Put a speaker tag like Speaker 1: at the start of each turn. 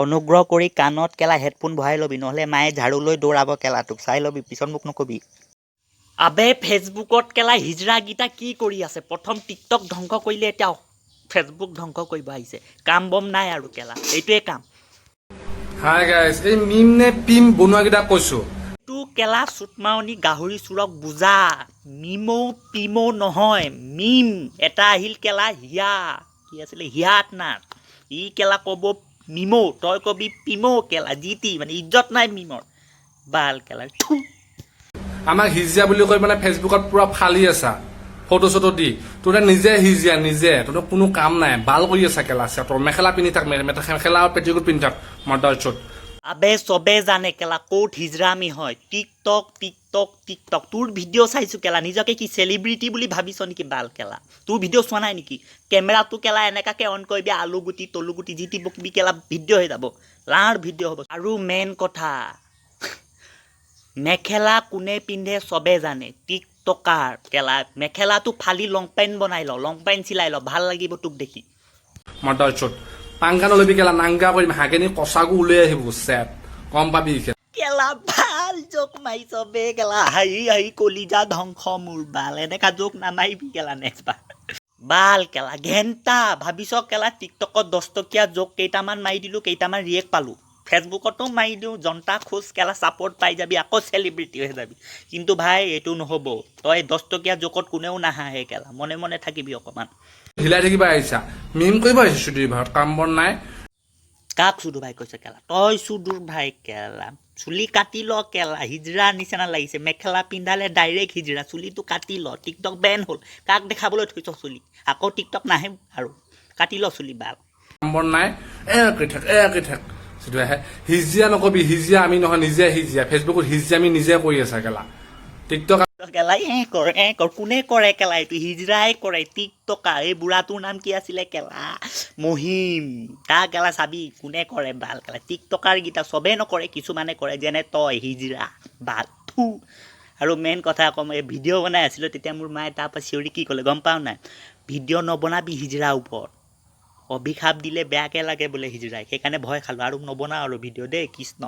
Speaker 1: অনুগ্ৰহ কৰি কাণত কেলা হেডফোন ভৰাই ল'বি, নহ'লে মায়ে ঝাড়ু লৈ দৌৰাব কেলাটোক। চাই ল'বি, পিছত মোক নকবি। আবে ফেচবুকত কেলা হিজৰাগিটা কি কৰি আছে? প্ৰথম টিকটক ধ্বংস কৰিলে, এতিয়া ফেচবুক ধ্বংস কৰিব আহিছে। কাম বম নাই আৰু কেলা, এইটোৱে কাম।
Speaker 2: হাই গাইজ, এই মিম নে পিম বনোৱাকেইটা কৈছো।
Speaker 1: এইটো কেলা চুটমাউনি গাহৰি চোৰক বুজা। মিমৌ পিমৌ নহয়, মিম এটা আহিল কেলা হিয়া। কি আছিলে হিয়াত না। ই কেলা ক'ব মিমৌ, তই কবি পিমৌ কেলা জিতি, মানে ইজ্জত নাই মিমৰ। বাল কেলা
Speaker 2: আমাক হিজিয়া বুলি কৈ মানে ফেচবুকত পুৰা ফালি আছা ফটো চটো দি। তোৰ নিজে হিজিয়া নিজে, তোৰ কোনো কাম নাই, বাল কৰি আছা কেলা। তোৰ মেখেলা পিন্ধি থাক, মেখেলা আৰু পেটিকোট পিন্ধি থাক মৰ্দাৰ চোট।
Speaker 1: আবে চবে জানে কেলা ক'ত হিজৰামি হয়। TikTok TikTok TikTok. তোৰ ভিডিঅ' চাইছো কেলা, নিজকে কি চেলিব্ৰিটি বুলি ভাবিছ নেকি বাল কেলা? তোৰ ভিডিঅ' চোৱা নাই নেকি? কেমেৰাটো কেলা এনেকাকে অন কৰিবি, আলু গুটি তলু গুটি যি টি বকিবি কেলা, ভিডিঅ' হৈ যাব। লাৰ ভিডিঅ' হ'ব। আৰু মেইন কথা, মেখেলা কোনে পিন্ধে চবে জানে। টিকটকাৰ কেলা মেখেলাটো ফালি লং পেণ্ট বনাই ল, লং পেণ্ট চিলাই ল, ভাল লাগিব তোক দেখি।
Speaker 2: মৰ্দাৰ চোট পাংকা নলবি কেলা, নাংগা কৰিম হাগেনি কচাকো ওলাই আহিব চেট, গম পাবি।
Speaker 1: কেলা ভাল জোক মাৰিছ বে কেলা, হাঁহি হাঁহি কলিজা ধ্বংস মোৰ বাল। এনেকা জোক নামাৰিবি কেলা নেক্সট বাৰ। বাল কেলা ঘেণ্টা ভাবিছ কেলা টিকটকত 10 টকীয়া জোক কেইটামান মাৰি দিলোঁ, কেইটামান ৰিয়েক্ট পালোঁ। ফেচবুকতো মাৰি দিওঁ, জনতা খোজ কেলা ছাপোৰ্ট পাই যাবি, আকৌ চেলিব্ৰিটি হৈ যাবি। কিন্তু ভাই এইটো নহ'ব, তই 10 টকীয়া জোকত কোনেও নাহাঁহে কেলা, মনে মনে থাকিবি অকণমান।
Speaker 2: ঢিলাই থাকিবা আহিছা, মিম কৰিব আহিছো চুটিৰ ঘৰত, কাম বন নাই।
Speaker 1: কাক চুদু ভাই কৈছে কেলা? তই চুদুৰ ভাই কেলা। চুলি কাটি ল কেলা, হিজৰা নিচিনা লাগিছে। মেখেলা পিন্ধালে ডাইৰেক্ট হিজৰা, চুলিটো কাটি ল। টিকটক বেন হ'ল, কাক দেখাবলৈ থৈছ চুলি? আকৌ টিকটক নাহে আৰু, কাটি ল চুলি বাল।
Speaker 2: কাম বন নাই, একে থাক চুটি আহে। হিজিয়া নকবি, হিজিয়া আমি নহয়, নিজে হিজিয়া। ফেচবুকত হিজিয়া আমি নিজে কৰি আছা কেলা। টিকটক
Speaker 1: কেলা কৰ কোনে কৰে কেলা? এইটো হিজৰাই কৰে, টিকটকাৰ। এই বুঢ়াটোৰ নাম কি আছিলে কেলা? মহিম। তাৰ কেলা চাবি কোনে কৰে বাল কেলা। টিকটকাৰ গীতা চবেই নকৰে, কিছুমানে কৰে, যেনে তই হিজৰা বাল থু। আৰু মেইন কথা আকৌ মই ভিডিঅ' বনাই আছিলোঁ, তেতিয়া মোৰ মায়ে তাৰপৰা চিঞৰি কি ক'লে গম পাওঁ নাই? ভিডিঅ' নবনাবি হিজৰাৰ ওপৰত, অভিশাপ দিলে বেয়াকৈ লাগে বোলে হিজৰাই, সেইকাৰণে ভয় খালোঁ আৰু নবনাওঁ আৰু ভিডিঅ' দেই কৃষ্ণ।